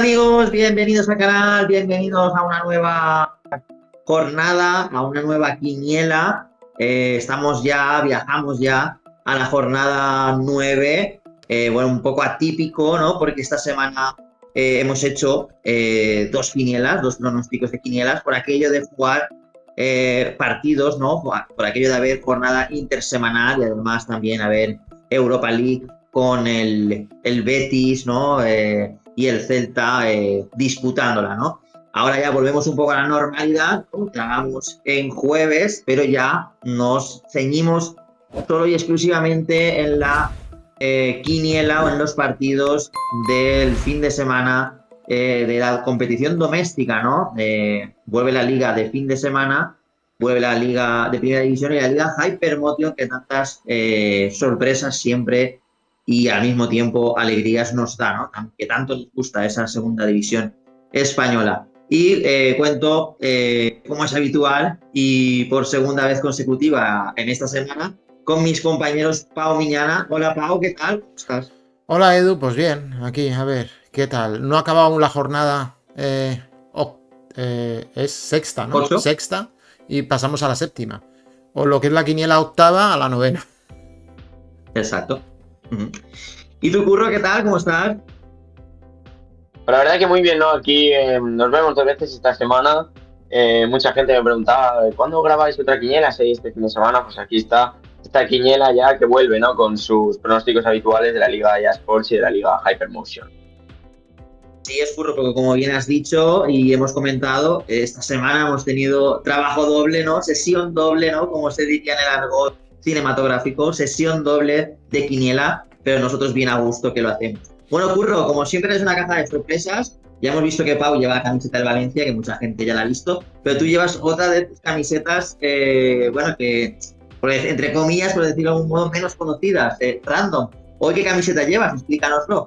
amigos? Bienvenidos al canal, bienvenidos a una nueva jornada, a una nueva quiniela. Viajamos ya a la jornada 9. Bueno, un poco atípico, ¿no? Porque esta semana hemos hecho dos quinielas, dos pronósticos de quinielas, por aquello de jugar partidos, ¿no? Por aquello de haber jornada intersemanal y además también haber Europa League con el Betis, ¿no? Y el Celta disputándola, ¿no? Ahora ya volvemos un poco a la normalidad, como que hagamos en jueves, pero ya nos ceñimos solo y exclusivamente en la quiniela o en los partidos del fin de semana de la competición doméstica, ¿no? Vuelve la liga de fin de semana, vuelve la liga de primera división y la liga Hypermotion, que tantas sorpresas siempre y al mismo tiempo alegrías nos da, ¿no? Que tanto nos gusta esa segunda división española. Y cuento, como es habitual y por segunda vez consecutiva en esta semana, con mis compañeros Pau Miñana. Hola Pau, ¿qué tal? ¿Cómo estás? Hola Edu, pues bien, aquí, a ver, ¿qué tal? No ha acabado aún la jornada, es sexta, ¿no? ¿Ocho? Sexta y pasamos a la séptima. O lo que es la quiniela octava a la novena. Exacto. Uh-huh. ¿Y tu curro, qué tal? ¿Cómo estás? Pero la verdad que muy bien, ¿no? Aquí nos vemos 2 veces esta semana. Mucha gente me preguntaba, ¿cuándo grabáis otra quiniela? Si este fin de semana, pues aquí está esta quiniela ya que vuelve, ¿no? Con sus pronósticos habituales de la Liga EA Sports y de la Liga Hypermotion. Sí, es curro, porque como bien has dicho y hemos comentado, esta semana hemos tenido trabajo doble, ¿no? Sesión doble, ¿no? Como se diría en el argot cinematográfico, sesión doble de quiniela, pero nosotros bien a gusto que lo hacemos. Bueno, Curro, como siempre es una caja de sorpresas. Ya hemos visto que Pau lleva la camiseta del Valencia, que mucha gente ya la ha visto, pero tú llevas otra de tus camisetas, bueno, que, entre comillas, por decirlo de algún modo, menos conocidas, random. ¿Hoy qué camiseta llevas? Explícanoslo.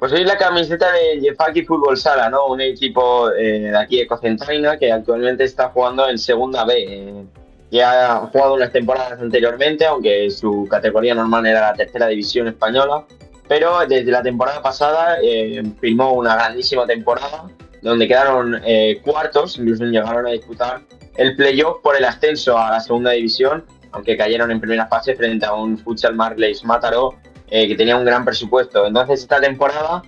Pues hoy la camiseta de Jefaki Fútbol Sala, ¿no? Un equipo de aquí de Cocentaina que actualmente está jugando en Segunda B. Ya ha jugado unas temporadas anteriormente, aunque su categoría normal era la tercera división española. Pero desde la temporada pasada firmó una grandísima temporada donde quedaron cuartos, incluso llegaron a disputar el playoff por el ascenso a la segunda división, aunque cayeron en primera fase frente a un Futsal Marleys Mataró que tenía un gran presupuesto. Entonces esta temporada,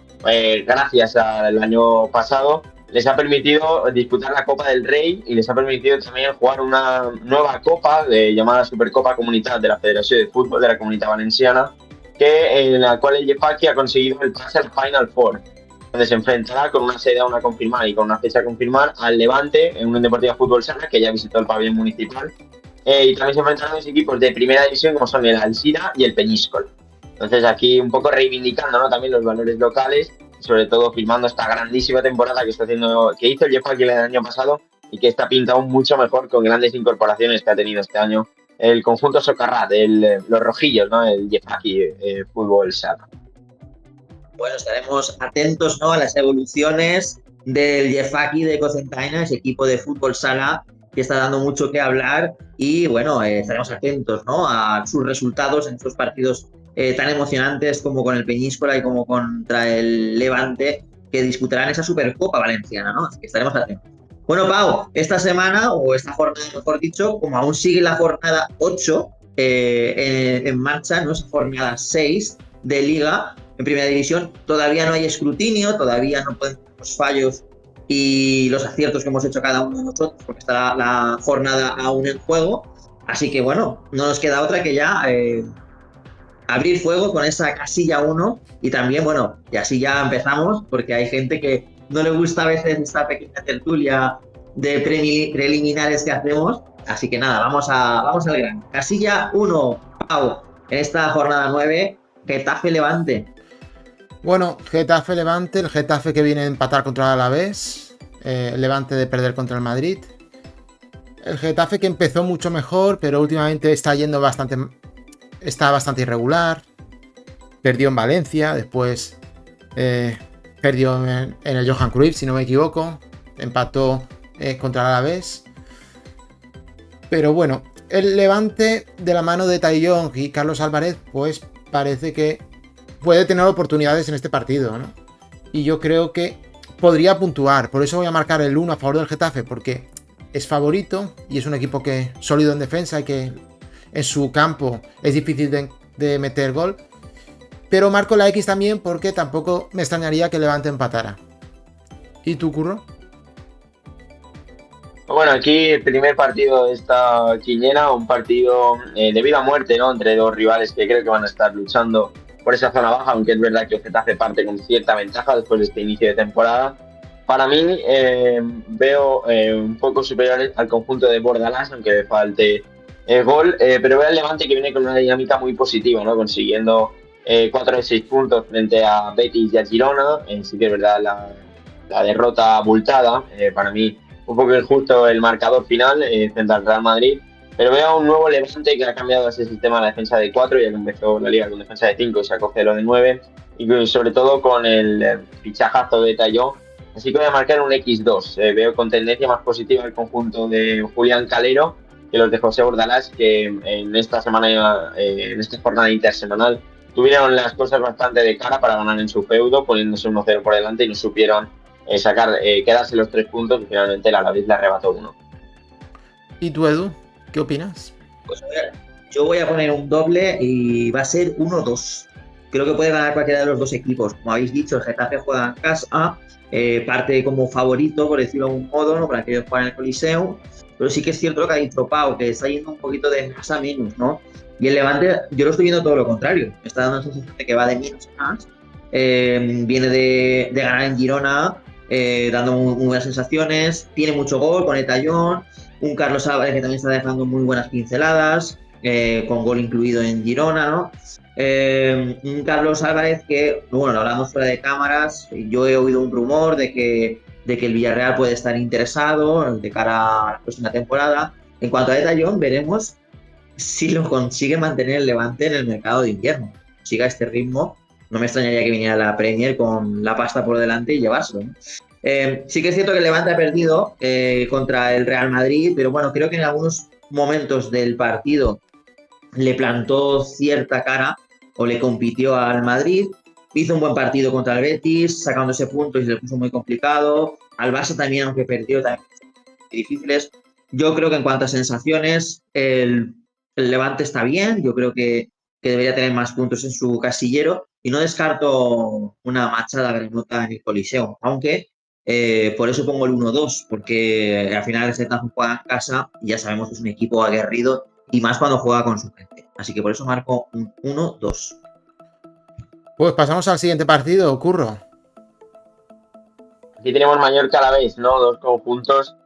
gracias al año pasado, les ha permitido disputar la Copa del Rey y les ha permitido también jugar una nueva copa llamada Supercopa Comunitat de la Federación de Fútbol de la Comunitat Valenciana, en la cual el Jefaki ha conseguido el pase al Final Four, donde se enfrentará con una sede aún a confirmar y con una fecha a confirmar al Levante en un Deportivo Fútbol Sala que ya visitó el pabellón municipal. Y también se enfrentarán dos equipos de primera división como son el Alcira y el Peñíscola. Entonces aquí un poco reivindicando, ¿no? También los valores locales, sobre todo firmando esta grandísima temporada que hizo el Jefaki el año pasado y que está pintado mucho mejor con grandes incorporaciones que ha tenido este año el conjunto Socarrat, los rojillos, ¿no? El Jefaki Fútbol Sala. Bueno, estaremos atentos, ¿no? A las evoluciones del Jefaki de Cocentaina, ese equipo de fútbol sala que está dando mucho que hablar y bueno, estaremos atentos, ¿no? A sus resultados en estos partidos tan emocionantes como con el Peñíscola y como contra el Levante, que disputarán esa Supercopa Valenciana, ¿no? Así que estaremos atentos. Bueno, Pau, esta semana, o esta jornada, mejor dicho, como aún sigue la jornada 8 en marcha, ¿no? Esa jornada 6 de Liga en primera división, todavía no hay escrutinio, todavía no pueden ver los fallos y los aciertos que hemos hecho cada uno de nosotros, porque está la jornada aún en juego. Así que bueno, no nos queda otra que ya abrir fuego con esa casilla 1 y también, bueno, y así ya empezamos, porque hay gente que no le gusta a veces esta pequeña tertulia de preliminares que hacemos. Así que nada, vamos al gran. Casilla 1, Pau, en esta jornada 9, Getafe Levante. Bueno, Getafe Levante, el Getafe que viene a empatar contra el Alavés, el Levante de perder contra el Madrid. El Getafe que empezó mucho mejor, pero últimamente está bastante irregular. Perdió en Valencia, después perdió en el Johan Cruyff, si no me equivoco. Empató contra el Alavés. Pero bueno, el Levante de la mano de Taillon y Carlos Álvarez, pues parece que puede tener oportunidades en este partido, ¿no? Y yo creo que podría puntuar. Por eso voy a marcar el 1 a favor del Getafe, porque es favorito y es un equipo que sólido en defensa y que en su campo es difícil de meter gol. Pero marco la X también porque tampoco me extrañaría que Levante empatara. ¿Y tú, Curro? Bueno, aquí el primer partido de esta quiniela, un partido de vida o muerte, ¿no? Entre dos rivales que creo que van a estar luchando por esa zona baja, aunque es verdad que el Getafe parte con cierta ventaja después de este inicio de temporada. Para mí, veo un poco superior al conjunto de Bordalás, aunque le falte gol, pero veo al Levante que viene con una dinámica muy positiva, ¿no? Consiguiendo 4 de 6 puntos frente a Betis y a Girona. Sí que es verdad la derrota abultada, para mí un poco injusto el marcador final frente al Real Madrid, pero veo un nuevo Levante que ha cambiado ese sistema de la defensa de 4, ya que empezó la liga con defensa de 5 y se acoge lo de 9, y sobre todo con el fichajazo de Tallón. Así que voy a marcar un X2. Veo con tendencia más positiva el conjunto de Julián Calero que los de José Bordalás, que en esta semana, en esta jornada intersemanal, tuvieron las cosas bastante de cara para ganar en su feudo, poniéndose 1-0 por delante y no supieron quedarse los 3 puntos y finalmente el Alavés le arrebató 1. ¿Y tú, Edu? ¿Qué opinas? Pues a ver, yo voy a poner un doble y va a ser 1-2. Creo que puede ganar cualquiera de los dos equipos. Como habéis dicho, el Getafe juega en casa, parte como favorito, por decirlo de algún modo, ¿no? Para que ellos jueguen en el Coliseo. Pero sí que es cierto lo que ha dicho Pau, que está yendo un poquito de más a menos, ¿no? Y el Levante, yo lo estoy viendo todo lo contrario. Me está dando la sensación de que va de menos a más. Viene de ganar en Girona, dando muy buenas sensaciones. Tiene mucho gol con el Tallón. Un Carlos Álvarez que también está dejando muy buenas pinceladas, con gol incluido en Girona, ¿no? Un Carlos Álvarez que, bueno, lo hablamos fuera de cámaras. Yo he oído un rumor de que el Villarreal puede estar interesado de cara a la próxima temporada. En cuanto a De Tallón, veremos si lo consigue mantener el Levante en el mercado de invierno. Siga este ritmo, no me extrañaría que viniera la Premier con la pasta por delante y llevárselo, ¿no? Sí que es cierto que el Levante ha perdido contra el Real Madrid, pero bueno, creo que en algunos momentos del partido le plantó cierta cara o le compitió al Madrid. Hizo un buen partido contra el Betis, sacándose puntos y se le puso muy complicado. Al Barça también, aunque perdió, también difíciles. Yo creo que en cuanto a sensaciones, el Levante está bien. Yo creo que debería tener más puntos en su casillero y no descarto una machada granota en el Coliseo, aunque por eso pongo el 1-2, porque al final el Getafe juega en casa y ya sabemos que es un equipo aguerrido y más cuando juega con su gente. Así que por eso marco un 1-2. Pues pasamos al siguiente partido, Curro. Aquí tenemos Mallorca Alavés, ¿no? Dos conjuntos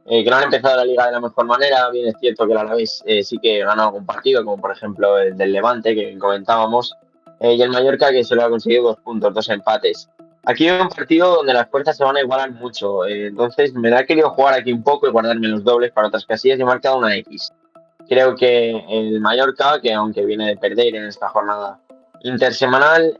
que no han empezado la liga de la mejor manera. Bien es cierto que el Alavés sí que ganó algún partido, como por ejemplo el del Levante, que comentábamos, y el Mallorca que solo ha conseguido 2 puntos, 2 empates. Aquí hay un partido donde las fuerzas se van a igualar mucho, entonces me da querido jugar aquí un poco y guardarme los dobles para otras casillas y he marcado una X. Creo que el Mallorca, que aunque viene de perder en esta jornada intersemanal,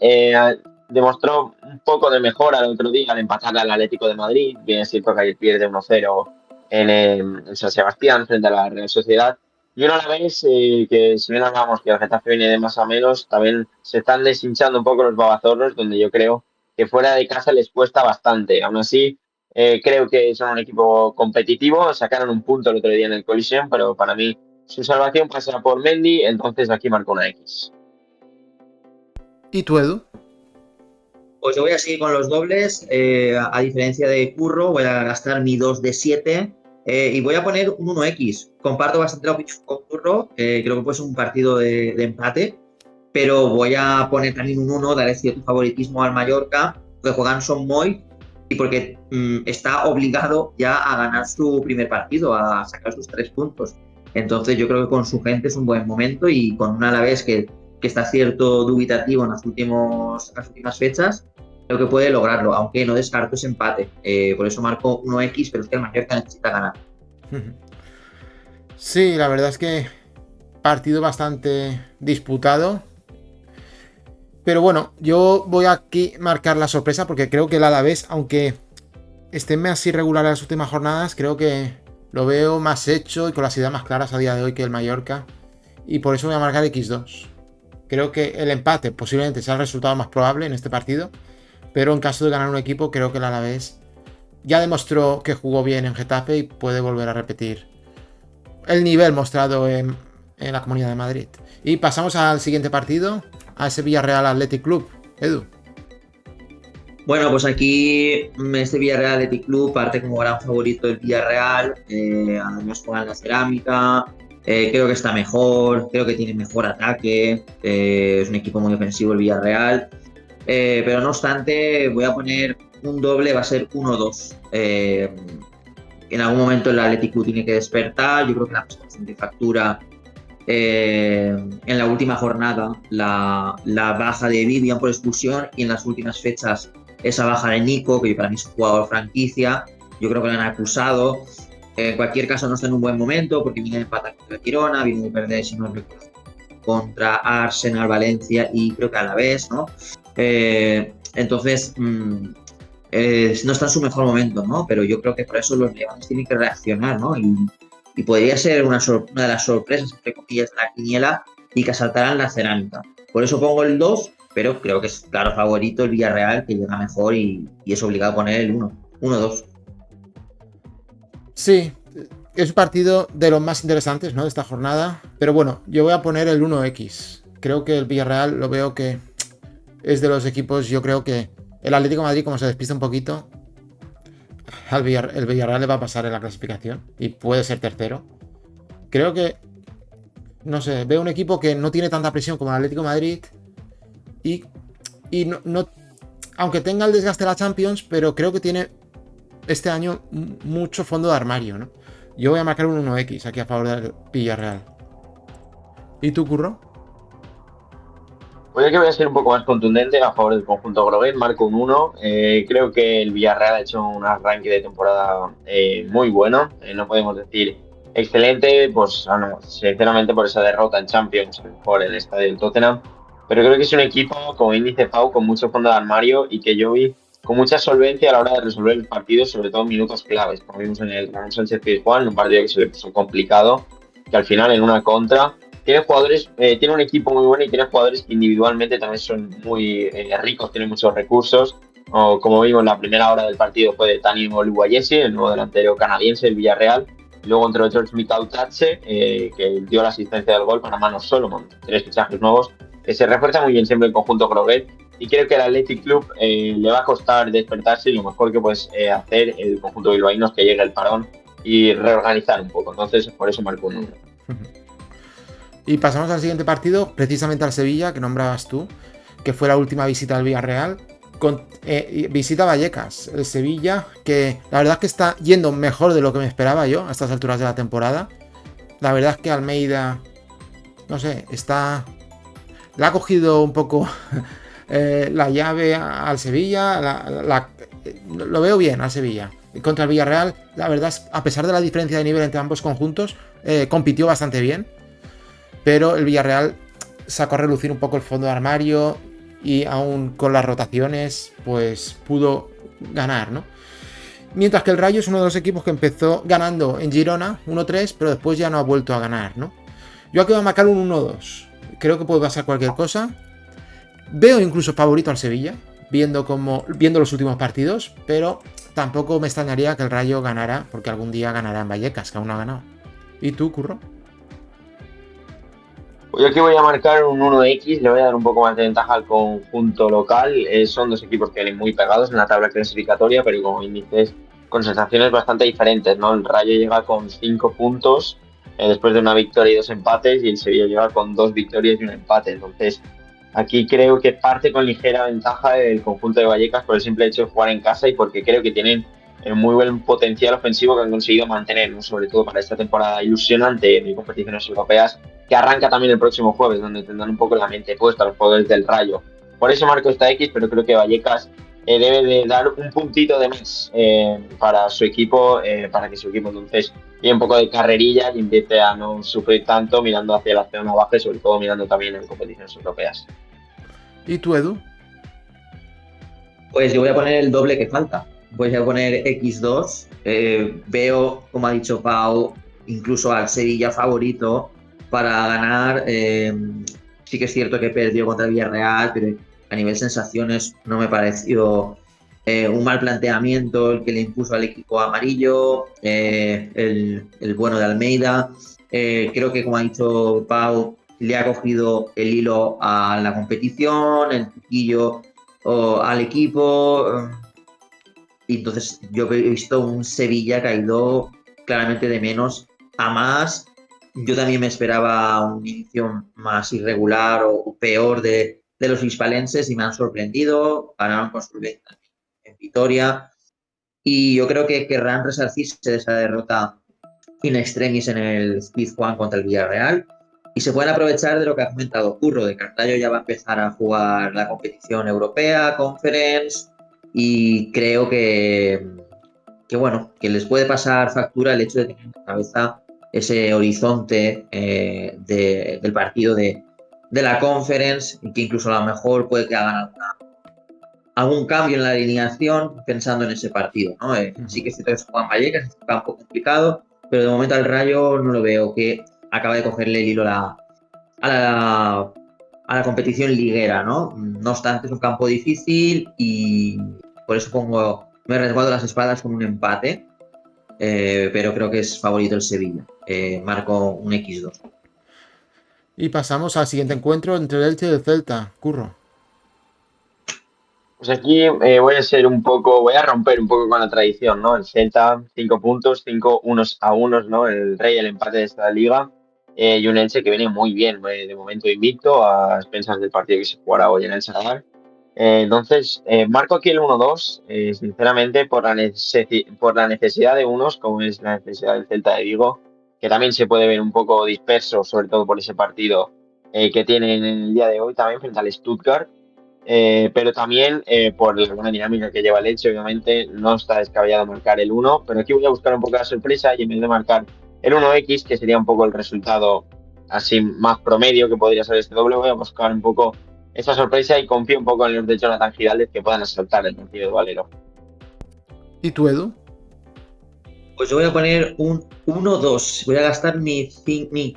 demostró un poco de mejora el otro día al empatar al Atlético de Madrid. Bien es cierto que ayer pierde 1-0 en San Sebastián frente a la Real Sociedad. Y uno a la vez, que si bien hablábamos que el Getafe viene de más a menos, también se están deshinchando un poco los babazorros, donde yo creo que fuera de casa les cuesta bastante. Aún así, creo que son un equipo competitivo. Sacaron un punto el otro día en el Coliseum, pero para mí su salvación pasa por Mendy, entonces aquí marco una X. ¿Y tú, Edu? Pues yo voy a seguir con los dobles, a diferencia de Curro, voy a gastar mi 2 de 7 y voy a poner un 1X. Comparto bastante la opinión con Curro, creo que puede ser un partido de empate, pero voy a poner también un 1, daré cierto favoritismo al Mallorca, que juegan Son Moy y porque está obligado ya a ganar su primer partido, a sacar sus 3 puntos. Entonces yo creo que con su gente es un buen momento y con un Alavés que está cierto dubitativo en las últimas fechas, creo que puede lograrlo, aunque no descarto ese empate. Por eso marco 1X, pero es que el Mallorca necesita ganar. Sí, la verdad es que partido bastante disputado. Pero bueno, yo voy aquí a marcar la sorpresa porque creo que el Alavés, aunque estén más irregular en las últimas jornadas, creo que lo veo más hecho y con las ideas más claras a día de hoy que el Mallorca. Y por eso voy a marcar X2. Creo que el empate posiblemente sea el resultado más probable en este partido. pero en caso de ganar un equipo, creo que el Alavés ya demostró que jugó bien en Getafe y puede volver a repetir el nivel mostrado en la Comunidad de Madrid. Y pasamos al siguiente partido, a ese Villarreal Athletic Club. Edu. Bueno, pues aquí este Villarreal Athletic Club parte como gran favorito del Villarreal, además juega en la cerámica, creo que está mejor, creo que tiene mejor ataque, es un equipo muy ofensivo el Villarreal, pero no obstante voy a poner un doble, va a ser 1-2. En algún momento el Athletic Club tiene que despertar, yo creo que la presentación de factura en la última jornada la baja de Vivian por expulsión y en las últimas fechas esa baja de Nico, que para mí es un jugador franquicia, yo creo que lo han acusado. En cualquier caso no está en un buen momento porque viene de empatar contra Girona, viene de perder, si no recuerdo, contra Arsenal, Valencia y creo que Alavés, ¿no? Entonces no está en su mejor momento, ¿no? Pero yo creo que por eso los leones tienen que reaccionar, ¿no? Y podría ser una de las sorpresas, entre comillas, de la quiniela y que asaltaran la cerámica. Por eso pongo el 2, pero creo que es claro favorito el Villarreal, que llega mejor y es obligado a poner el 1-2. Sí, es un partido de los más interesantes, ¿no?, de esta jornada. Pero bueno, yo voy a poner el 1x. Creo que el Villarreal lo veo que es de los equipos, yo creo que el Atlético de Madrid, como se despista un poquito, el Villarreal le va a pasar en la clasificación y puede ser tercero. Creo que, no sé, veo un equipo que no tiene tanta presión como el Atlético de Madrid y no, aunque tenga el desgaste de la Champions, pero creo que tiene este año mucho fondo de armario, ¿no? Yo voy a marcar un 1x aquí a favor del Villarreal. ¿Y tú, Curro? Pues yo que voy a ser un poco más contundente a favor del conjunto groguet, marco un 1. Creo que el Villarreal ha hecho un arranque de temporada muy bueno. No podemos decir excelente, pues no, sinceramente por esa derrota en Champions por el estadio del Tottenham. Pero creo que es un equipo, como bien dice Pau, con mucho fondo de armario y que yo vi con mucha solvencia a la hora de resolver el partido, sobre todo en minutos claves, como vimos en el Ramón Sánchez Pizjuán, un partido que se le puso complicado, que al final en una contra tiene jugadores, tiene un equipo muy bueno y tiene jugadores que individualmente también son muy ricos, tienen muchos recursos. O, como vimos, la primera hora del partido fue de Tani Oluwayesi, el nuevo delantero canadiense del Villarreal. Luego entró George Mikautache, que dio la asistencia del gol para Manu Solomon. 3 fichajes nuevos que se refuerza muy bien siempre el conjunto groguet. Y creo que al Athletic Club le va a costar despertarse y lo mejor que puedes hacer el conjunto bilbaíno es que llegue el parón y reorganizar un poco. Entonces, por eso marco un número. Y pasamos al siguiente partido, precisamente al Sevilla, que nombrabas tú, que fue la última visita al Villarreal. Visita a Vallecas, el Sevilla, que la verdad es que está yendo mejor de lo que me esperaba yo a estas alturas de la temporada. La verdad es que Almeida, no sé, le ha cogido un poco la llave al Sevilla, lo veo bien al Sevilla. Contra el Villarreal, la verdad es, a pesar de la diferencia de nivel entre ambos conjuntos, compitió bastante bien. Pero el Villarreal sacó a relucir un poco el fondo de armario y aún con las rotaciones pues pudo ganar, ¿no? Mientras que el Rayo es uno de los equipos que empezó ganando en Girona 1-3, pero después ya no ha vuelto a ganar, ¿no? Yo aquí voy a marcar un 1-2. Creo que puede pasar cualquier cosa. Veo incluso favorito al Sevilla, viendo los últimos partidos, pero tampoco me extrañaría que el Rayo ganara, porque algún día ganará en Vallecas, que aún no ha ganado. ¿Y tú, Curro? Pues yo aquí voy a marcar un 1x, le voy a dar un poco más de ventaja al conjunto local. Son dos equipos que vienen muy pegados en la tabla clasificatoria, pero como bien dices, con sensaciones bastante diferentes, ¿no? El Rayo llega con 5 puntos después de una victoria y 2 empates, y el Sevilla llega con 2 victorias y un empate. Entonces, aquí creo que parte con ligera ventaja el conjunto de Vallecas por el simple hecho de jugar en casa y porque creo que tienen muy buen potencial ofensivo que han conseguido mantener, ¿no? Sobre todo para esta temporada ilusionante de competiciones europeas, que arranca también el próximo jueves, donde tendrán un poco la mente puesta los jugadores del Rayo. Por eso marco esta X, pero creo que Vallecas debe de dar un puntito de más para su equipo, para que su equipo entonces lleve un poco de carrerilla y empiece a no sufrir tanto mirando hacia la zona baja y sobre todo mirando también en competiciones europeas. ¿Y tú, Edu? Pues yo voy a poner el doble que falta. Voy a poner X2. Veo, como ha dicho Pau, incluso al Sevilla favorito para ganar. Sí que es cierto que perdió contra el Villarreal, pero a nivel sensaciones no me pareció un mal planteamiento el que le impuso al equipo amarillo, el bueno de Almeida. Creo que, como ha dicho Pau, le ha cogido el hilo a la competición, el piquillo al equipo. Y entonces yo he visto un Sevilla que ha ido claramente de menos a más. Yo también me esperaba un inicio más irregular o peor de los hispalenses y me han sorprendido. Ganaron con solvencia en Vitoria y yo creo que querrán resarcirse de esa derrota in extremis en el Pizjuán contra el Villarreal y se pueden aprovechar de lo que ha comentado Curro, de Carballo ya va a empezar a jugar la competición europea, Conference, y creo que bueno, que les puede pasar factura el hecho de tener en la cabeza ese horizonte del partido de la Conference y que incluso a lo mejor puede que hagan algún cambio en la alineación pensando en ese partido, ¿no? Sí que es cierto que es Juan Vallecas, es un campo complicado, pero de momento al Rayo no lo veo que acaba de cogerle el hilo a la competición liguera, ¿no? No obstante, es un campo difícil y por eso me resguardo las espaldas con un empate, pero creo que es favorito el Sevilla. Marco un X2. Y pasamos al siguiente encuentro entre el Elche y el Celta. Curro. Pues aquí voy a romper un poco con la tradición, ¿no? El Celta, 5 puntos, 5 unos a unos, ¿no? El rey, el empate de esta liga. Y un Elche que viene muy bien, de momento invicto, a expensas del partido que se jugará hoy en el Sadar. Entonces, marco aquí el 1-2, sinceramente, por la necesidad de unos, como es la necesidad del Celta de Vigo, que también se puede ver un poco disperso, sobre todo por ese partido que tienen en el día de hoy también frente al Stuttgart. Pero también por la buena dinámica que lleva el Elche, obviamente no está descabellado marcar el 1, pero aquí voy a buscar un poco la sorpresa y en vez de marcar el 1x, que sería un poco el resultado así más promedio que podría ser este doble, voy a buscar un poco esa sorpresa y confío un poco en los de Jonathan Giraldez que puedan asaltar el partido de Valero. ¿Y tú, Edu? Pues yo voy a poner un 1-2. Voy a gastar mi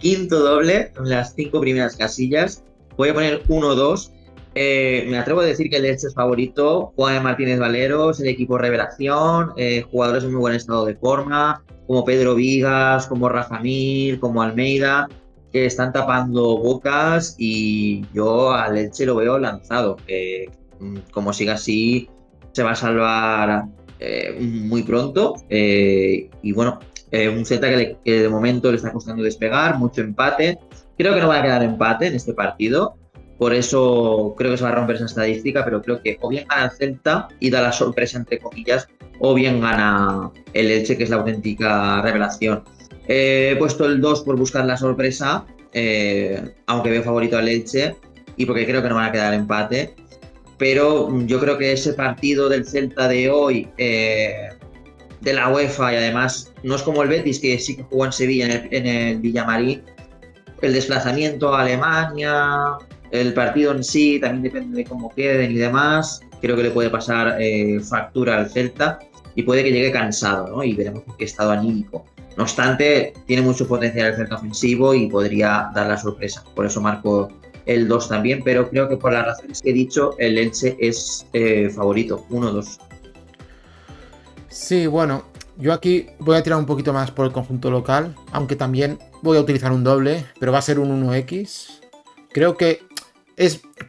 quinto doble en las 5 primeras casillas. Voy a poner 1-2. Me atrevo a decir que el Elche es favorito. Juan Martínez Valero es el equipo revelación. Jugadores en muy buen estado de forma, como Pedro Vigas, como Rafa Mir, como Almeida, que están tapando bocas y yo al Elche lo veo lanzado. Como siga así, se va a salvar muy pronto. Y bueno, un Celta que de momento le está costando despegar, mucho empate. Creo que no va a quedar empate en este partido. Por eso creo que se va a romper esa estadística, pero creo que o bien gana el Celta y da la sorpresa, entre comillas, o bien gana el Elche, que es la auténtica revelación. He puesto el 2 por buscar la sorpresa, aunque veo favorito al Elche, y porque creo que no van a quedar empate. Pero yo creo que ese partido del Celta de hoy, de la UEFA, y además no es como el Betis, que sí que jugó en Sevilla, en el Villamarín, el desplazamiento a Alemania, el partido en sí, también depende de cómo queden y demás, creo que le puede pasar factura al Celta y puede que llegue cansado, ¿no? Y veremos en qué estado anímico. No obstante, tiene mucho potencial el Celta ofensivo y podría dar la sorpresa. Por eso marco el 2 también, pero creo que por las razones que he dicho, el Elche es favorito, 1-2. Sí, bueno, yo aquí voy a tirar un poquito más por el conjunto local, aunque también voy a utilizar un doble, pero va a ser un 1x. Creo que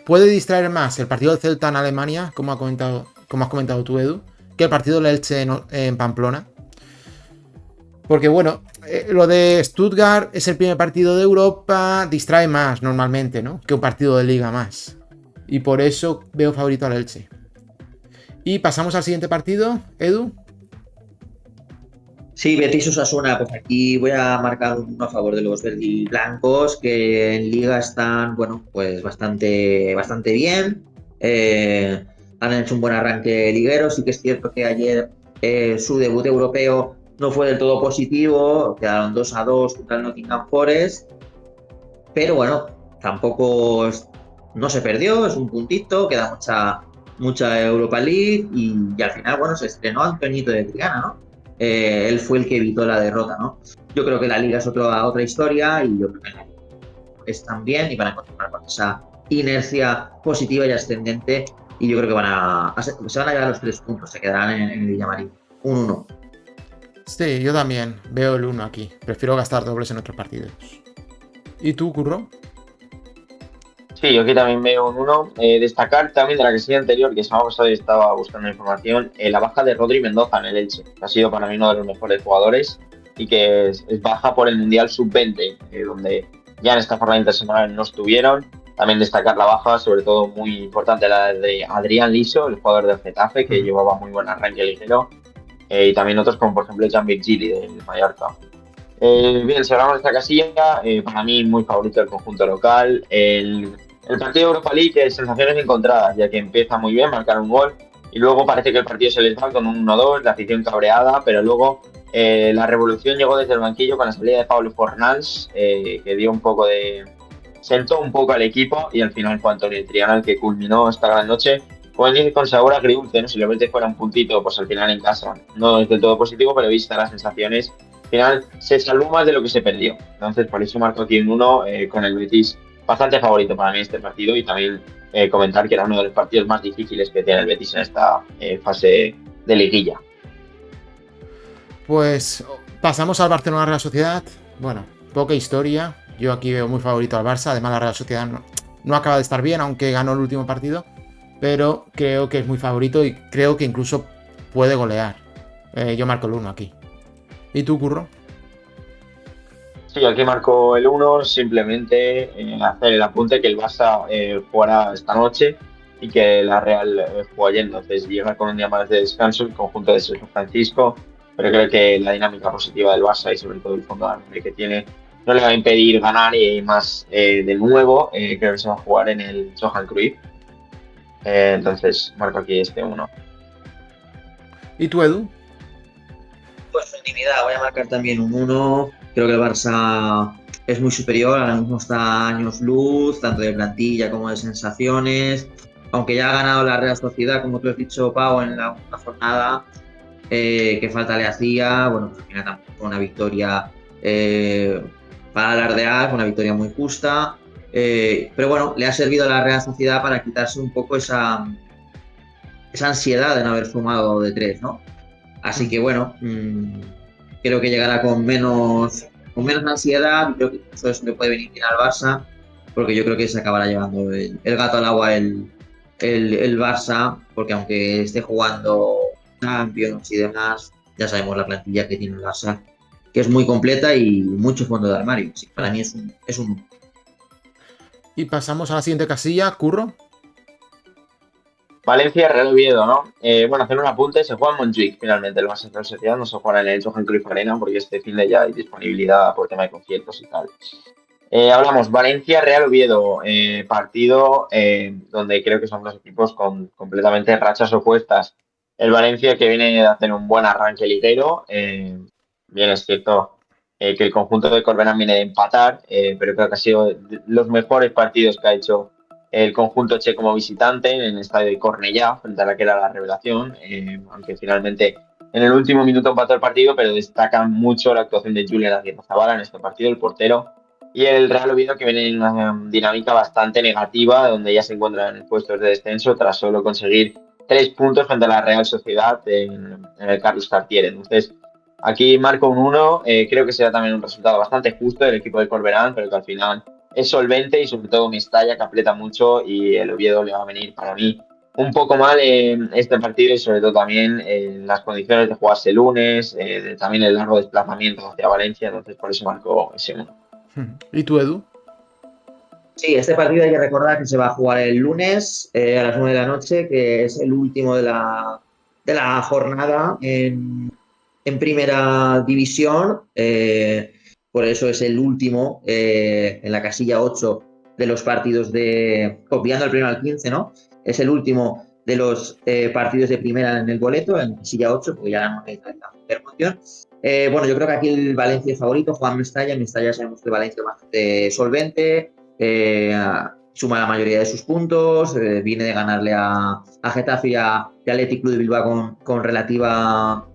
puede distraer más el partido del Celta en Alemania, como has comentado tú, Edu, que el partido del Elche en Pamplona. Porque bueno, lo de Stuttgart es el primer partido de Europa, distrae más normalmente, ¿no? Que un partido de liga más. Y por eso veo favorito al Elche. Y pasamos al siguiente partido, Edu. Sí, Betis Osasuna, pues aquí voy a marcar un uno a favor de los verdiblancos, que en Liga están, bueno, pues bastante bien. Han hecho un buen arranque liguero. Sí que es cierto que ayer su debut europeo no fue del todo positivo, quedaron 2-2 contra el Nottingham Forest, pero bueno, tampoco no se perdió, es un puntito, queda mucha Europa League y al final, bueno, se estrenó Antoñito de Triana, ¿no? Él fue el que evitó la derrota, ¿no? Yo creo que la Liga es otra historia y yo creo que la Liga están bien y van a continuar con esa inercia positiva y ascendente y yo creo que se van a llevar los 3 puntos, se quedarán en el Villamarín. 1-1. Sí, yo también veo el 1 aquí. Prefiero gastar dobles en otros partidos. ¿Y tú, Curro? Sí, yo aquí también veo un 1. Destacar también de la casilla anterior, que se me ha pasado y estaba buscando información, la baja de Rodri Mendoza en el Elche, que ha sido para mí uno de los mejores jugadores y que es baja por el Mundial Sub-20, donde ya en esta jornada internacional no estuvieron. También destacar la baja, sobre todo muy importante, la de Adrián Liso, el jugador del Getafe, que llevaba muy buen arranque ligero, y también otros como por ejemplo Jan Virgili del Mallorca. Bien, si hablamos de esta casilla, para mí muy favorito el conjunto local. El partido de Europa League, sensaciones encontradas, ya que empieza muy bien, marcar un gol, y luego parece que el partido se les va con un 1-2, la afición cabreada, pero luego la revolución llegó desde el banquillo con la salida de Pablo Fornals, que dio un poco de... sentó un poco al equipo, y al final fue Antonio Triana el que culminó esta gran noche con sabor agridulce, ¿no? Si lo ves fuera un puntito, pues al final en casa no es del todo positivo, pero vista las sensaciones, al final se salvó más de lo que se perdió. Entonces, por eso marco aquí un 1 con el Betis bastante favorito para mí este partido y también comentar que era uno de los partidos más difíciles que tiene el Betis en esta fase de liguilla. Pues pasamos al Barcelona Real Sociedad. Bueno, poca historia. Yo aquí veo muy favorito al Barça. Además, la Real Sociedad no acaba de estar bien, aunque ganó el último partido. Pero creo que es muy favorito y creo que incluso puede golear. Yo marco el 1 aquí. ¿Y tú, Curro? Sí, aquí marco el 1, simplemente hacer el apunte que el Barça jugará esta noche y que la Real jugó ayer, entonces llega con un día más de descanso el conjunto de Sergio Francisco, pero creo que la dinámica positiva del Barça y sobre todo el fondo de armario que tiene no le va a impedir ganar y más de nuevo, creo que se va a jugar en el Johan Cruyff, entonces marco aquí este 1. ¿Y tú, Edu? Pues su intimidad, voy a marcar también un 1. Creo que el Barça es muy superior, ahora mismo está a años luz, tanto de plantilla como de sensaciones. Aunque ya ha ganado la Real Sociedad, como tú has dicho, Pau, en la última jornada, que falta le hacía. Bueno, pues al final tampoco fue una victoria para alardear, fue una victoria muy justa. Pero bueno, le ha servido a la Real Sociedad para quitarse un poco esa ansiedad de no haber sumado de 3, ¿no? Así que bueno, creo que llegará con menos ansiedad y creo que eso le puede venir bien al Barça, porque yo creo que se acabará llevando el gato al agua el Barça, porque aunque esté jugando Champions y demás, ya sabemos la plantilla que tiene el Barça, que es muy completa y mucho fondo de armario. Así que para mí es un. Y pasamos a la siguiente casilla, Curro. Valencia, Real Oviedo, ¿no? Bueno, hacer un apunte, se juega en Montjuic finalmente, el Barça Real Sociedad no se juega en el Johan Cruyff Arena porque este fin de ya hay disponibilidad por tema de conciertos y tal. Hablamos Valencia, Real Oviedo, partido donde creo que son dos equipos con completamente rachas opuestas. El Valencia que viene de hacer un buen arranque liguero, bien es cierto que el conjunto de Corberán viene de empatar, pero creo que ha sido de los mejores partidos que ha hecho el conjunto che como visitante en el estadio de Cornellá, frente a la que era la revelación, aunque finalmente en el último minuto empató el partido, pero destaca mucho la actuación de Julián Zabala en este partido, el portero, y el Real Oviedo que viene en una dinámica bastante negativa, donde ya se encuentra en puestos de descenso tras solo conseguir 3 puntos frente a la Real Sociedad en el Carlos Tartiere. Entonces, aquí marco un 1, creo que será también un resultado bastante justo del equipo de Corberán, pero que al final es solvente y sobre todo Mestalla que aprieta mucho y el Oviedo le va a venir para mí un poco mal en este partido y sobre todo también en las condiciones de jugarse el lunes, también el largo desplazamiento hacia Valencia, entonces por eso marco ese 1. ¿Y tú, Edu? Sí, este partido hay que recordar que se va a jugar el lunes a las 9 de la noche, que es el último de la jornada en primera división. Por eso es el último en la casilla 8 de los partidos copiando el primero al 15, ¿no? Es el último de los partidos de primera en el boleto, en casilla 8, porque ya la hemos hecho la promoción. Bueno, yo creo que aquí el Valencia es favorito, Juan Mestalla. Mestalla sabemos que el Valencia es bastante solvente. Suma la mayoría de sus puntos, viene de ganarle a Getafe y a Athletic Club de Bilbao con relativa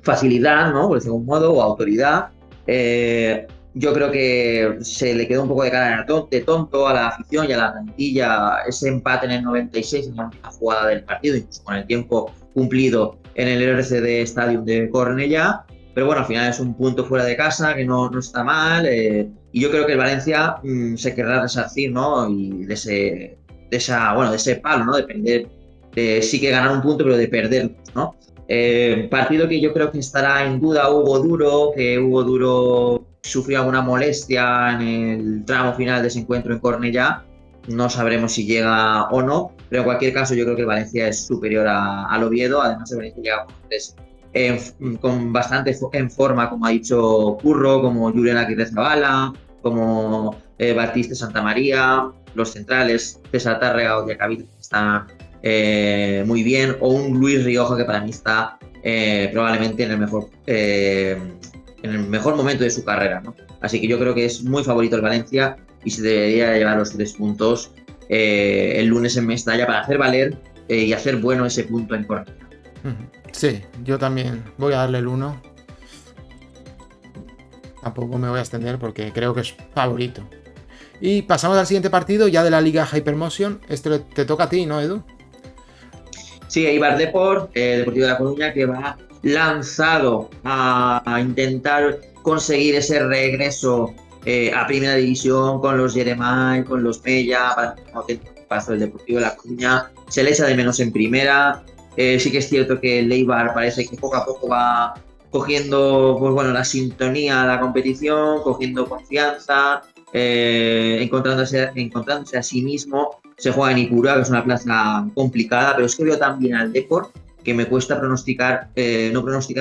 facilidad, ¿no? Por decirlo de algún modo, o autoridad. yo creo que se le quedó un poco de cara de tonto a la afición y a la plantilla ese empate en el 96 en la última jugada del partido, incluso con el tiempo cumplido en el RCD Stadium de Cornellá. Pero bueno, al final es un punto fuera de casa que no está mal. Y yo creo que el Valencia se querrá resarcir, ¿no? Y de ese palo, ¿no? De perder, de sí que ganar un punto, pero de perder, ¿no? Partido que yo creo que estará en duda Hugo Duro sufrió alguna molestia en el tramo final de ese encuentro en Cornellá. No sabremos si llega o no, pero en cualquier caso yo creo que el Valencia es superior al Oviedo. Además, el Valencia llega con bastante en forma, como ha dicho Curro, como Julián Aguirre Zabala, como Batiste Santamaría, los centrales, César Tárrega o Diacabit, que están muy bien, o un Luis Rioja que para mí está probablemente en el mejor momento de su carrera, ¿no? Así que yo creo que es muy favorito el Valencia y se debería llevar los 3 puntos el lunes en Mestalla para hacer valer y hacer bueno ese punto en Córdoba. Sí, yo también voy a darle el 1. Tampoco me voy a extender porque creo que es favorito. Y pasamos al siguiente partido, ya de la Liga Hypermotion. Este te toca a ti, ¿no, Edu? Sí, Eibar Deport, Deportivo de La Coruña, que va lanzado a intentar conseguir ese regreso a Primera División con los Jeremai, con los Mella, para que paso el Deportivo de La Coruña. Se le echa de menos en Primera. Sí que es cierto que el Eibar parece que poco a poco va cogiendo, pues bueno, la sintonía de la competición, cogiendo confianza, encontrándose a sí mismo. Se juega en Ipurúa, que es una plaza complicada, pero es que veo también al Depor que me cuesta no pronosticar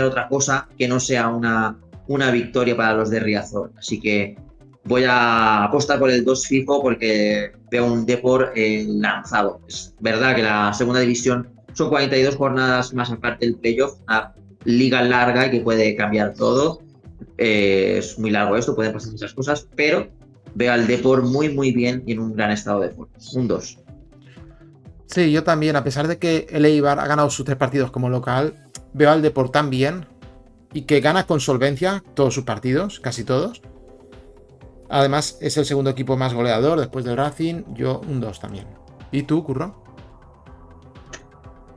otra cosa que no sea una victoria para los de Riazor. Así que voy a apostar por el 2 fijo porque veo un Depor lanzado. Es verdad que la segunda división son 42 jornadas más aparte del playoff, una liga larga y que puede cambiar todo. Es muy largo esto, pueden pasar muchas cosas, pero veo al Depor muy bien y en un gran estado de forma. Un 2. Sí, yo también, a pesar de que el Eibar ha ganado sus 3 partidos como local, veo al Depor tan bien y que gana con solvencia todos sus partidos, casi todos. Además, es el segundo equipo más goleador después del Racing. Yo un 2 también. ¿Y tú, Curro?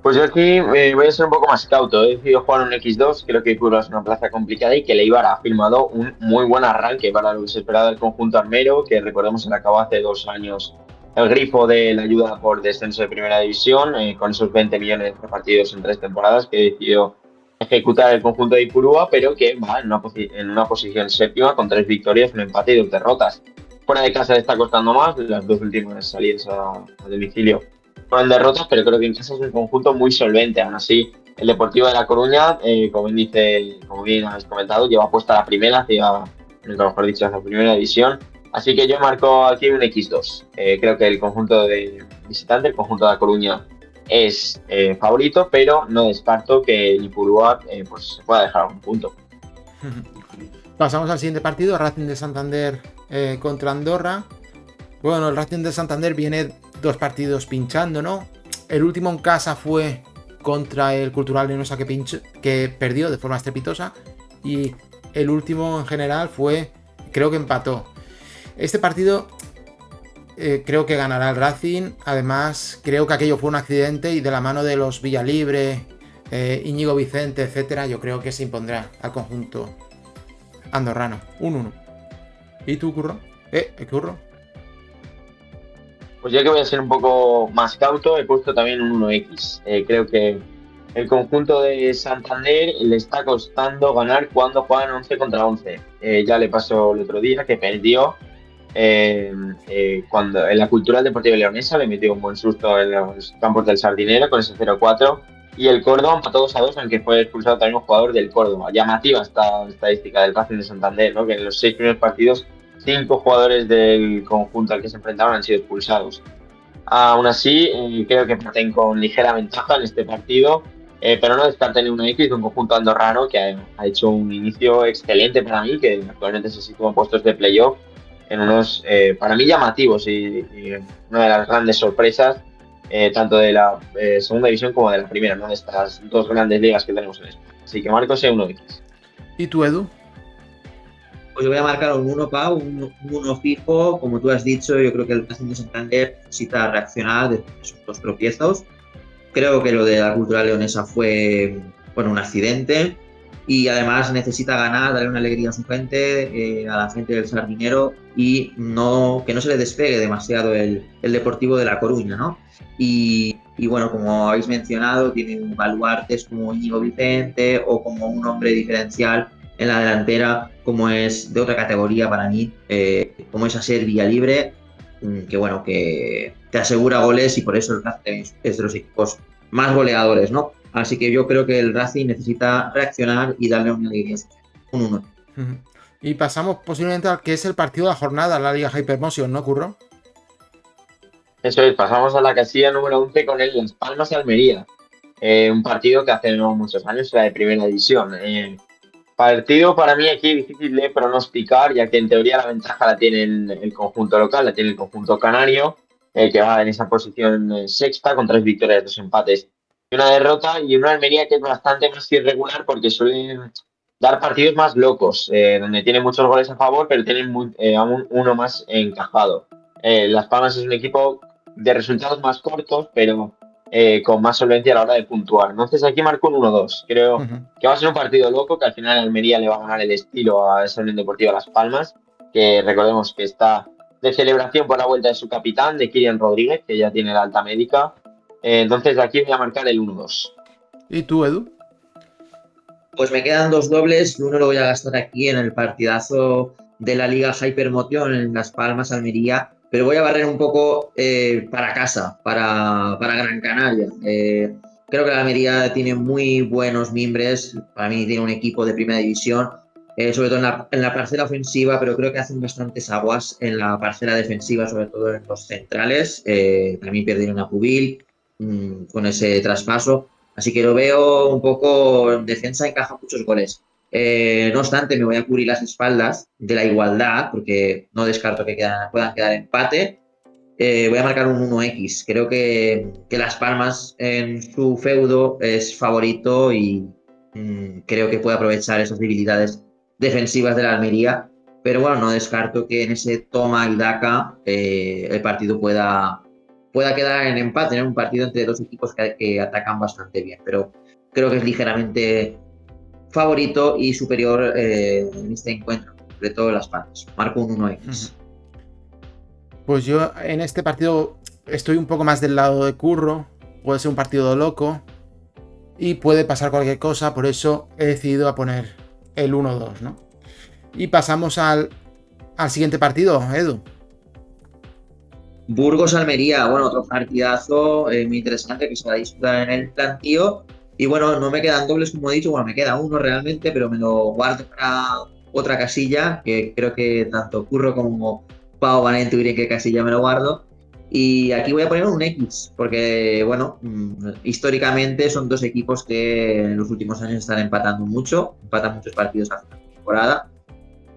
Pues yo aquí voy a ser un poco más cauto. He decidido jugar un X2. Creo que Curva es una plaza complicada y que el Eibar ha firmado un muy buen arranque para lo que se esperaba del conjunto armero, que recordemos que le acabó hace 2 años el grifo de la ayuda por descenso de Primera División, con esos 20 millones repartidos en 3 temporadas que decidió ejecutar el conjunto de Ipurúa, pero que va en una posición séptima con 3 victorias, un empate y 2 derrotas. Fuera de casa le está costando más, las 2 últimas salidas a domicilio fueron derrotas, pero creo que en casa es un conjunto muy solvente. Aún así, el Deportivo de La Coruña, como bien habéis comentado, lleva puesta la primera, nunca mejor dicho, la primera división. Así que yo marco aquí un X2. Creo que el conjunto de visitante, el conjunto de La Coruña, es favorito, pero no descarto que el Ipurúa pues se pueda dejar un punto. Pasamos al siguiente partido, Racing de Santander contra Andorra. Bueno, el Racing de Santander viene 2 partidos pinchando, ¿no? El último en casa fue contra el Cultural Leonesa que perdió de forma estrepitosa. Y el último en general creo que empató. Este partido creo que ganará el Racing. Además, creo que aquello fue un accidente y de la mano de los Villalibre, Íñigo Vicente, etcétera, yo creo que se impondrá al conjunto andorrano. Un 1. ¿Y tú, Curro? Curro. Pues ya que voy a ser un poco más cauto, he puesto también un 1X. Creo que el conjunto de Santander le está costando ganar cuando juegan 11 contra 11. Ya le pasó el otro día que perdió cuando en la Cultural Deportiva Leonesa le metió un buen susto en los campos del Sardinero con ese 0-4. Y el Córdoba empató 2-2, aunque fue expulsado también un jugador del Córdoba. Llamativa esta estadística del Racing de Santander, ¿no? Que en los 6 primeros partidos 5 jugadores del conjunto al que se enfrentaron han sido expulsados. Aún así, creo que parten con ligera ventaja en este partido, pero no descarten una X de un conjunto andorrano que ha hecho un inicio excelente para mí, que actualmente se sitúa en puestos de playoff en unos, para mí, llamativos y una de las grandes sorpresas, tanto de la segunda división como de la primera, ¿no? De estas 2 grandes ligas que tenemos en España. Así que marco ese 1X. ¿Y tú, Edu? Pues yo voy a marcar un 1, Pau, un 1 fijo. Como tú has dicho, yo creo que el Racing de Santander necesita reaccionar de sus dos tropiezos. Creo que lo de la Cultural Leonesa fue, bueno, un accidente y además necesita ganar, darle una alegría a su gente, a la gente del Sardinero y que no se le despegue demasiado el Deportivo de La Coruña, ¿no? Y bueno, como habéis mencionado, tiene baluartes como Íñigo Vicente o como un hombre diferencial en la delantera, como es de otra categoría para mí, como es Asier Villalibre, que bueno, que te asegura goles y por eso el Racing es de los equipos más goleadores, ¿no? Así que yo creo que el Racing necesita reaccionar y darle una alegría. Un 1. Y pasamos posiblemente al que es el partido de la jornada, la Liga Hypermotion, ¿no, Curro? Eso es, pasamos a la casilla número 11 con el Las Palmas y Almería. Un partido que hace no muchos años era de primera división. Partido para mí aquí difícil de pronosticar, ya que en teoría la ventaja la tiene el conjunto local, la tiene el conjunto canario, que va en esa posición sexta con 3 victorias, 2 empates y una derrota, y una Almería que es bastante más irregular porque suelen dar partidos más locos, donde tienen muchos goles a favor, pero tienen aún uno más encajado. Las Palmas es un equipo de resultados más cortos, pero con más solvencia a la hora de puntuar. Entonces aquí marco un 1-2. Creo que va a ser un partido loco, que al final Almería le va a ganar el estilo a esa Unión Deportiva Las Palmas, que recordemos que está de celebración por la vuelta de su capitán, de Kirian Rodríguez, que ya tiene la alta médica. Entonces aquí voy a marcar el 1-2. ¿Y tú, Edu? Pues me quedan dos dobles. Uno lo voy a gastar aquí en el partidazo de la Liga Hypermotion en Las Palmas, Almería, pero voy a barrer un poco para casa, para Gran Canaria. Creo que la Almería tiene muy buenos mimbres. Para mí tiene un equipo de primera división, sobre todo en la parcela ofensiva, pero creo que hacen bastantes aguas en la parcela defensiva, sobre todo en los centrales. También perdieron a Pubil con ese traspaso. Así que lo veo un poco en defensa, encaja muchos goles. No obstante, me voy a cubrir las espaldas de la igualdad, porque no descarto que puedan quedar empate. Voy a marcar un 1x. Creo que Las Palmas en su feudo es favorito y creo que puede aprovechar esas debilidades defensivas de la Almería. Pero bueno, no descarto que en ese toma y daca el partido pueda quedar en empate, en un partido entre dos equipos que atacan bastante bien. Pero creo que es ligeramente favorito y superior en este encuentro, sobre todo Las Palmas. Marco un 1x. Pues yo en este partido estoy un poco más del lado de Curro. Puede ser un partido loco y puede pasar cualquier cosa, por eso he decidido a poner el 1-2, ¿no? Y pasamos al siguiente partido, Edu. Burgos-Almería, bueno, otro partidazo muy interesante que se va a disputar en el plantío. Y bueno, no me quedan dobles, como he dicho, bueno, me queda uno realmente, pero me lo guardo para otra casilla, que creo que tanto Curro como Pau van a intuir en qué casilla me lo guardo. Y aquí voy a poner un X, porque bueno, históricamente son dos equipos que en los últimos años están empatan muchos partidos a la temporada.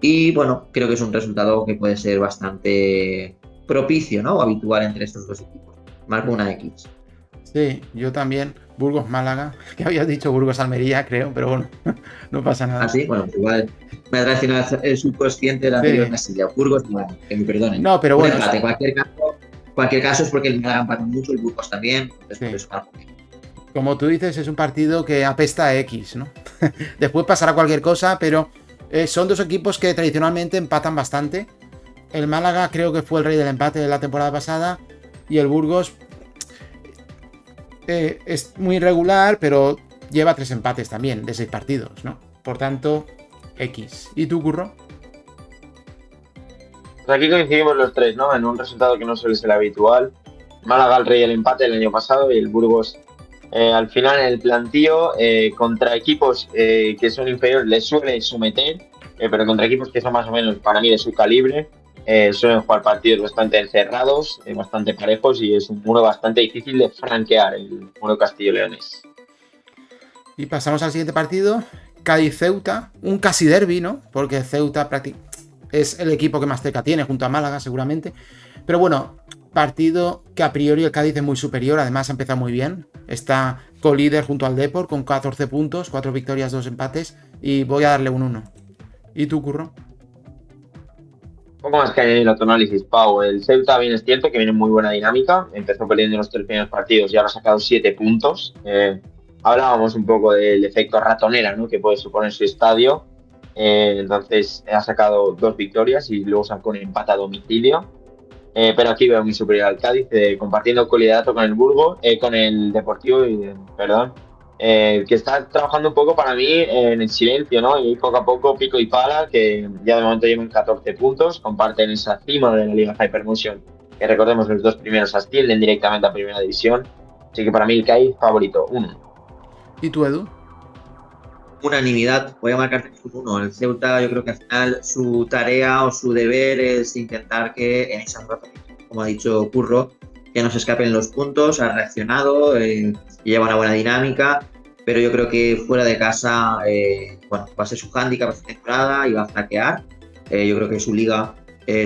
Y bueno, creo que es un resultado que puede ser bastante propicio, ¿no? O habitual entre estos dos equipos. Marco una X. Sí, yo también. Burgos-Málaga, que habías dicho Burgos-Almería, creo, pero bueno, no pasa nada. Ah, sí, bueno, pues igual me ha traicionado el subconsciente de la anterior casilla. Burgos-Málaga, que me perdonen. No, pero bueno. En cualquier caso es porque el Málaga empata mucho, el Burgos también. Sí. Como tú dices, es un partido que apesta a X, ¿no? Después pasará cualquier cosa, pero son dos equipos que tradicionalmente empatan bastante. El Málaga creo que fue el rey del empate de la temporada pasada y el Burgos es muy irregular, pero lleva 3 empates también de 6 partidos, ¿no? Por tanto, X. ¿Y tú, Curro? Pues aquí coincidimos los tres, ¿no? En un resultado que no suele ser habitual. Málaga el rey del empate el año pasado y el Burgos al final en el plantío contra equipos que son inferiores les suele someter, pero contra equipos que son más o menos para mí de su calibre suelen jugar partidos bastante encerrados, bastante parejos y es un muro bastante difícil de franquear, el muro Castillo-Leones. Y pasamos al siguiente partido, Cádiz-Ceuta, un casi derbi, ¿no? Porque Ceuta es el equipo que más cerca tiene junto a Málaga seguramente, pero bueno, partido que a priori el Cádiz es muy superior, además ha empezado muy bien, está colíder junto al Depor con 14 puntos, 4 victorias, 2 empates y voy a darle un 1. ¿Y tú, Curro? poco más que añadir a tu análisis, Pau. El Ceuta bien es cierto que viene en muy buena dinámica. Empezó perdiendo los 3 primeros partidos y ahora ha sacado 7 puntos. Hablábamos un poco del efecto ratonera, ¿no?, que puede suponer su estadio. Entonces ha sacado 2 victorias y luego sacó un empate a domicilio. Pero aquí veo muy superior al Cádiz, compartiendo liderato con el con el Deportivo, perdón, que está trabajando un poco para mí en el silencio, ¿no? Y poco a poco, pico y pala, que ya de momento llevan 14 puntos, comparten esa cima de la Liga Hypermotion, que recordemos los 2 primeros ascienden directamente a Primera División. Así que para mí el Cádiz favorito, 1. ¿Y tú, Edu? Unanimidad, voy a marcar 3-1. El Ceuta, yo creo que al final su tarea o su deber es intentar que en esas rotaciones, como ha dicho Curro, que no se escapen los puntos, ha reaccionado, y lleva una buena dinámica, pero yo creo que fuera de casa, bueno, va a ser su hándicap esta temporada y va a flaquear. Yo creo que su liga,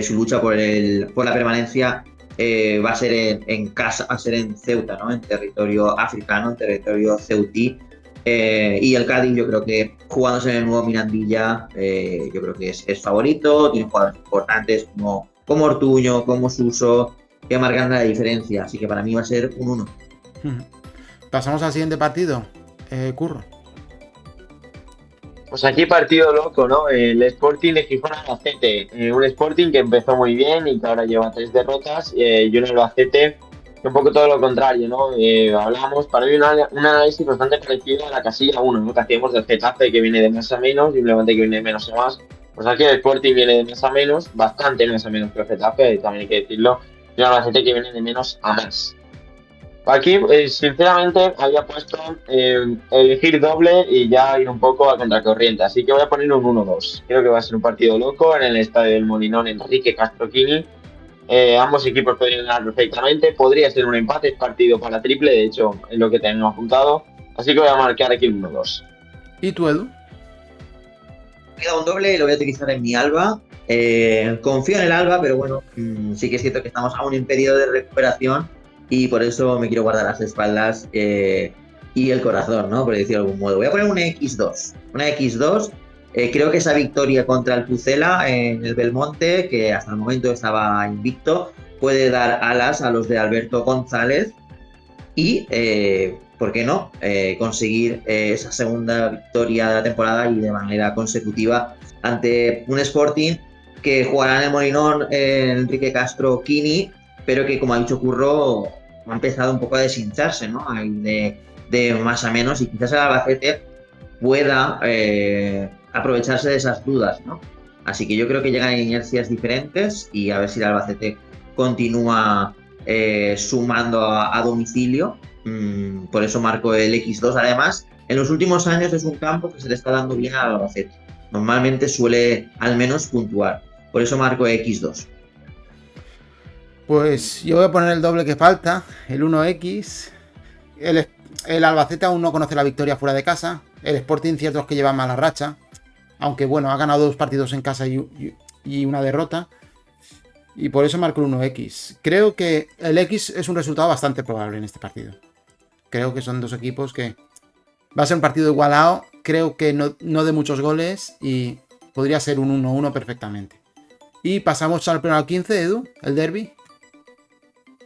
su lucha por la permanencia va a ser en casa, va a ser en Ceuta, ¿no? En territorio africano, en territorio ceutí. Y el Cádiz, yo creo que jugándose en el nuevo Mirandilla, yo creo que es favorito, tiene jugadores importantes como Ortuño, como Suso, que marcan la diferencia, así que para mí va a ser un 1. Pasamos al siguiente partido, Curro. Pues aquí partido loco, ¿no? El Sporting de Gijón Albacete. Un Sporting que empezó muy bien y que ahora lleva 3 derrotas. Y un Albacete que un poco todo lo contrario, ¿no? Hablamos, para mí, un análisis bastante parecido a la casilla 1, ¿no?, que hacíamos del Getafe, que viene de más a menos, y un Levante que viene de menos a más. Pues aquí el Sporting viene de más a menos, bastante más a menos que el Getafe, también hay que decirlo. Y un Albacete que viene de menos a más. Aquí, sinceramente, había puesto elegir doble y ya ir un poco a contracorriente. Así que voy a poner un 1-2. Creo que va a ser un partido loco en el estadio del Molinón Enrique Castroquini. Ambos equipos podrían ganar perfectamente. Podría ser un empate, es partido para triple, de hecho, es lo que tenemos apuntado. Así que voy a marcar aquí un 1-2. ¿Y tú, Edu? Me queda un doble y lo voy a utilizar en mi Alba. Confío en el Alba, pero bueno, sí que es cierto que estamos aún en periodo de recuperación y por eso me quiero guardar las espaldas y el corazón, ¿no? Por decirlo de algún modo. Voy a poner una X2. Una X2. Creo que esa victoria contra el Pucela en el Belmonte, que hasta el momento estaba invicto, puede dar alas a los de Alberto González y, ¿por qué no?, conseguir esa segunda victoria de la temporada y de manera consecutiva ante un Sporting que jugará en el Molinón Enrique Castro Quini, pero que, como ha dicho Curro, ha empezado un poco a deshincharse, ¿no? De más a menos, y quizás el Albacete pueda aprovecharse de esas dudas, ¿no? Así que yo creo que llegan inercias diferentes y a ver si el Albacete continúa sumando a domicilio. Por eso marco el X2. Además, en los últimos años es un campo que se le está dando bien al Albacete. Normalmente suele al menos puntuar. Por eso marco X2. Pues yo voy a poner el doble que falta, el 1X. El Albacete aún no conoce la victoria fuera de casa. El Sporting, cierto es que lleva mala racha. Aunque bueno, ha ganado 2 partidos en casa y una derrota. Y por eso marco el 1X. Creo que el X es un resultado bastante probable en este partido. Creo que son dos equipos que... Va a ser un partido igualado. Creo que no de muchos goles. Y podría ser un 1-1 perfectamente. Y pasamos al pleno al 15, Edu, el derbi.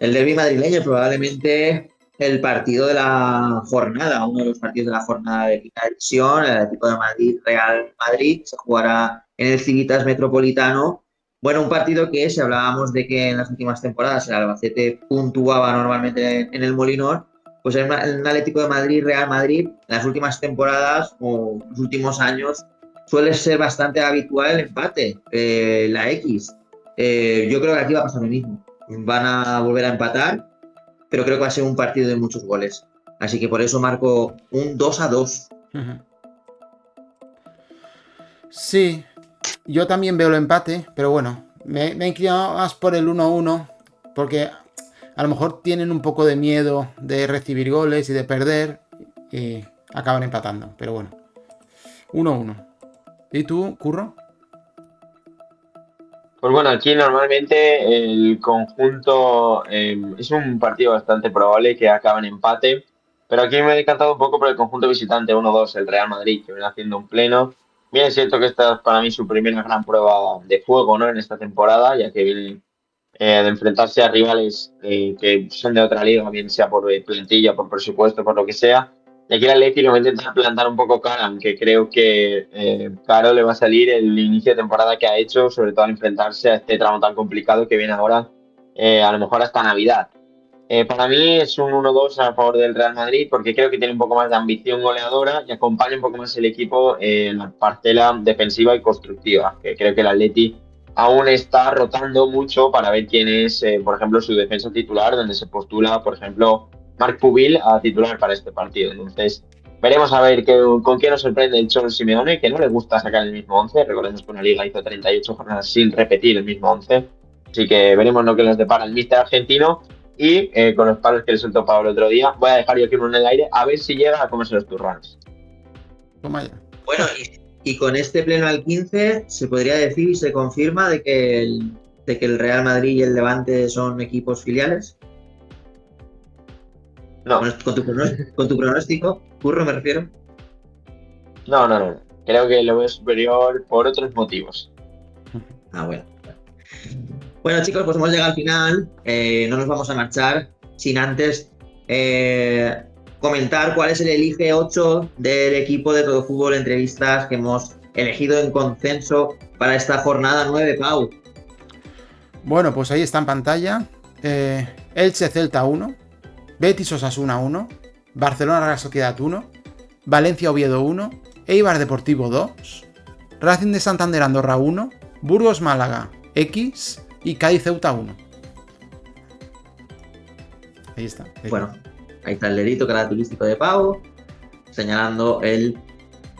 El derbi madrileño, probablemente el partido de la jornada, uno de los partidos de la jornada de Quinta División, el Atlético de Madrid, Real Madrid, se jugará en el Civitas Metropolitano. Bueno, un partido que, si hablábamos de que en las últimas temporadas el Albacete puntuaba normalmente en el Molinón, pues en el Atlético de Madrid, Real Madrid, en las últimas temporadas o los últimos años suele ser bastante habitual el empate, la X. Yo creo que aquí va a pasar lo mismo. Van a volver a empatar, pero creo que va a ser un partido de muchos goles. Así que por eso marco un 2-2. Sí, yo también veo el empate, pero bueno, me he inclinado más por el 1-1, porque a lo mejor tienen un poco de miedo de recibir goles y de perder, y acaban empatando, pero bueno, 1-1. ¿Y tú, Curro? Pues bueno, aquí normalmente el conjunto es un partido bastante probable que acabe en empate, pero aquí me he decantado un poco por el conjunto visitante 1-2, el Real Madrid, que viene haciendo un pleno. Bien, es cierto que esta es para mí su primera gran prueba de fuego, ¿no? En esta temporada, ya que viene de enfrentarse a rivales que son de otra liga, bien sea por plantilla, por presupuesto, por lo que sea. Y aquí el Atlético va a intentar plantar un poco cara, aunque creo que caro le va a salir el inicio de temporada que ha hecho, sobre todo al enfrentarse a este tramo tan complicado que viene ahora, a lo mejor hasta Navidad. Para mí es un 1-2 a favor del Real Madrid porque creo que tiene un poco más de ambición goleadora y acompaña un poco más el equipo en la parcela defensiva y constructiva, que creo que el Atleti aún está rotando mucho para ver quién es, por ejemplo, su defensa titular, donde se postula, por ejemplo, Marc Pubil a titular para este partido. Entonces, veremos a ver con qué nos sorprende el Cholo Simeone, que no le gusta sacar el mismo 11. Recordemos que una liga hizo 38 jornadas sin repetir el mismo 11. Así que veremos lo que nos depara el míster argentino. Y con los palos que le soltó Pablo el otro día, voy a dejar yo aquí uno en el aire a ver si llega a comerse los turrones. Toma ya. Bueno, y con este pleno al 15 se podría decir y se confirma de que el Real Madrid y el Levante son equipos filiales. No, Con tu pronóstico, Curro me refiero. no. Creo que lo veo superior por otros motivos. Ah, bueno. Bueno, chicos, pues hemos llegado al final. No nos vamos a marchar sin antes comentar cuál es el Elige 8 del equipo de Todo Fútbol Entrevistas que hemos elegido en consenso para esta jornada 9, Pau. Bueno, pues ahí está en pantalla. Elche Celta 1, Betis Osasuna 1, Barcelona Real Sociedad 1, Valencia Oviedo 1, Eibar Deportivo 2, Racing de Santander Andorra 1, Burgos Málaga X y Cádiz Ceuta 1. Ahí está. Bueno, ahí está el dedito característico de Pau, señalando el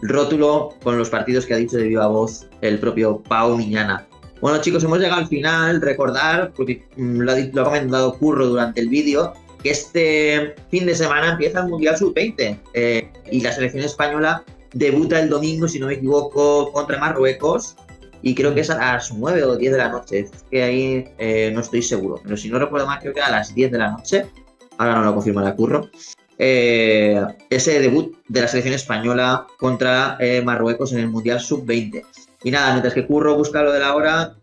rótulo con los partidos que ha dicho de viva voz el propio Pau Miñana. Bueno, chicos, hemos llegado al final. Recordar, porque lo ha comentado Curro durante el vídeo, que este fin de semana empieza el Mundial Sub-20 y la selección española debuta el domingo, si no me equivoco, contra Marruecos. Y creo que es a las 9 o 10 de la noche. Es que ahí no estoy seguro. Pero si no recuerdo mal, creo que a las 10 de la noche. Ahora no lo confirma la Curro. Ese debut de la selección española contra Marruecos en el Mundial Sub-20. Y nada, mientras que Curro busca lo de la hora,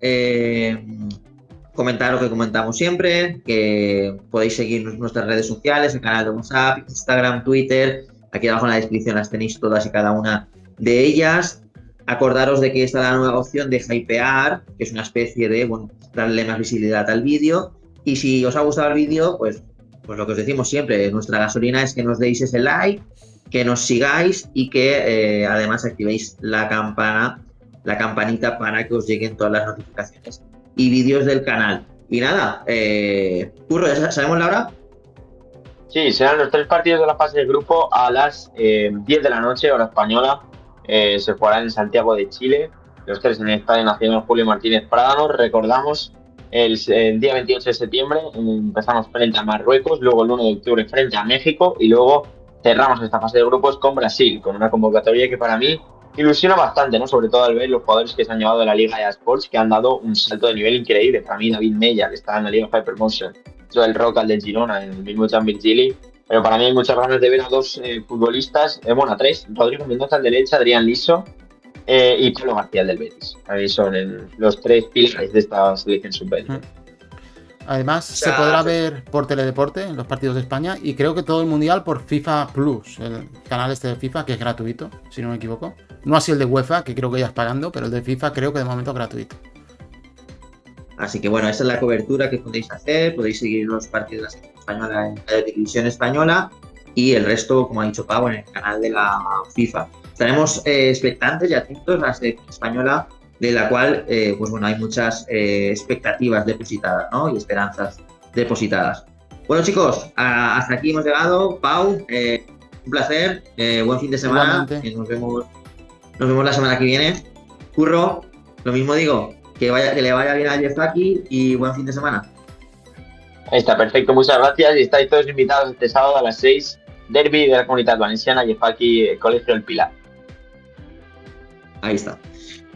comentar lo que comentamos siempre, que podéis seguirnos en nuestras redes sociales, el canal de WhatsApp, Instagram, Twitter. Aquí abajo en la descripción las tenéis todas y cada una de ellas. Acordaros de que está la nueva opción de hypear, que es una especie de, darle más visibilidad al vídeo. Y si os ha gustado el vídeo, pues lo que os decimos siempre, nuestra gasolina es que nos deis ese like, que nos sigáis y que además activéis la campanita para que os lleguen todas las notificaciones y vídeos del canal. Y nada, Curro, ¿ya sabemos la hora? Sí, serán los 3 partidos de la fase de grupo a las 10 de la noche, hora española. Se jugarán en Santiago de Chile, los 3 en el Estadio Nacional Julio Martínez Prado. Recordamos, el día 28 de septiembre empezamos frente a Marruecos, luego el 1 de octubre frente a México y luego cerramos esta fase de grupos con Brasil, con una convocatoria que para mí ilusiona bastante, ¿no? Sobre todo al ver los jugadores que se han llevado de la Liga de Sports, que han dado un salto de nivel increíble. Para mí, David Mella, que está en la Liga Hypermotion, Joel Roca, el del Girona, en el mismo Champions League. Pero para mí hay muchas ganas de ver a 2 futbolistas, a 3, Rodrigo Mendoza, el derecha, Adrián Liso y Pablo García, el del Betis. Para mí son los 3 pilares de esta selección sub-20. Además, se podrá ver por Teledeporte en los partidos de España y creo que todo el Mundial por FIFA Plus, el canal este de FIFA, que es gratuito, si no me equivoco. No así el de UEFA, que creo que ya es pagando, pero el de FIFA creo que de momento es gratuito. Así que bueno, esa es la cobertura que podéis hacer. Podéis seguir los partidos de la selección española en la televisión española y el resto, como ha dicho Pau, en el canal de la FIFA. Estaremos expectantes y atentos a la selección española, de la cual hay muchas expectativas depositadas, ¿no? Y esperanzas depositadas. Bueno, chicos, hasta aquí hemos llegado. Pau, un placer, buen fin de semana. Nos vemos la semana que viene. Curro, lo mismo digo, que le vaya bien a Jeffaki y buen fin de semana. Ahí está, perfecto, muchas gracias y estáis todos invitados este sábado a las 6, derbi de la Comunitat Valenciana, Jeffaki, Colegio El Pilar. Ahí está.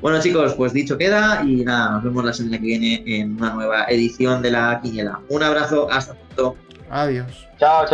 Bueno, chicos, pues dicho queda y nada, nos vemos la semana que viene en una nueva edición de la Quiniela. Un abrazo, hasta pronto. Adiós. Chao.